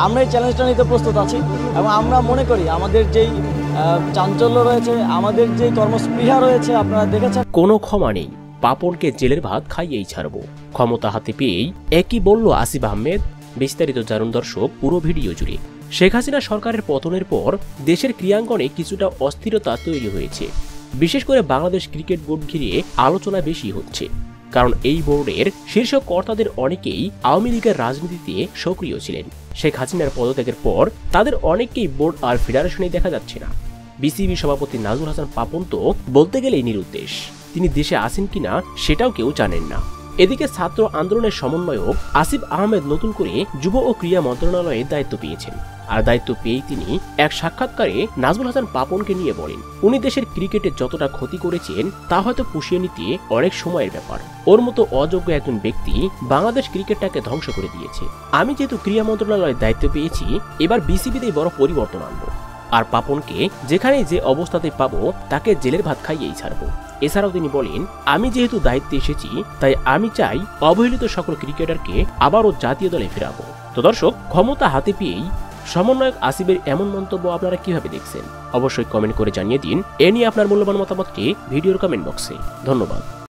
আমরা এই চ্যালেঞ্জটা নিতে প্রস্তুত আছি এবং আমরা মনে করি আমাদের যেই চাঞ্চল্য রয়েছে, আমাদের যেই কর্মস্পৃহা রয়েছে, আপনারা দেখেছেন। কোনো ক্ষমা নেই, পাপনকে জেলের ভাত খাইয়েই ছাড়বো। ক্ষমতা হাতে পেয়েই একই বলল আসিফ আহমেদ। বিস্তারিত জানুন দর্শক পুরো ভিডিও জুড়ে। শেখ হাসিনা সরকারের পতনের পর দেশের ক্রীড়াঙ্গনে কিছুটা অস্থিরতা তৈরি হয়েছে। বিশেষ করে বাংলাদেশ ক্রিকেট বোর্ড ঘিরে আলোচনা বেশি হচ্ছে, কারণ এই বোর্ডের শীর্ষ কর্তাদের অনেকেই আওয়ামী লীগের রাজনীতিতে সক্রিয় ছিলেন। শেখ হাসিনার পদত্যাগের পর তাদের অনেককেই বোর্ড আর ফেডারেশনে দেখা যাচ্ছে না। বিসিবি সভাপতি নাজমুল হাসান পাপন তো বলতে গেলেই নিরুদ্দেশ, তিনি দেশে আছেন কিনা সেটাও কেউ জানেন না। এদিকে ছাত্র আন্দোলনের সমন্বয়ক আসিফ আহমেদ নতুন করে যুব ও ক্রীড়া মন্ত্রণালয়ে দায়িত্ব পেয়েছেন। আর দায়িত্ব পেয়েই তিনি এক সাক্ষাৎকারে নাজমুল হাসান পাপনকে নিয়ে বলেন, উনি দেশের ক্রিকেটে যতটা ক্ষতি করেছেন তা হয়তো পুষিয়ে নিতে অনেক সময়ের ব্যাপার। ওর মতো অযোগ্য একজন ব্যক্তি বাংলাদেশ ক্রিকেটটাকে ধ্বংস করে দিয়েছে। আমি যেহেতু ক্রীড়া মন্ত্রণালয়ের দায়িত্ব পেয়েছি, এবার বিসিবিতেই বড় পরিবর্তন আনবো, আর পাপনকে যেখানে যে অবস্থাতে পাবো তাকে জেলের ভাত খাইয়েই ছাড়বো। এছাড়াও তিনি বলেন, আমি যেহেতু দায়িত্বে এসেছি তাই আমি চাই অবহেলিত সকল ক্রিকেটারকে আবারও জাতীয় দলে ফেরাবো। তো দর্শক, ক্ষমতা হাতে পেয়েই সমন্বয়ক আসিফের এমন মন্তব্য আপনারা কিভাবে দেখছেন অবশ্যই কমেন্ট করে জানিয়ে দিন। এ নিয়ে আপনার মূল্যবান মতামতকে ভিডিওর কমেন্ট বক্সে। ধন্যবাদ।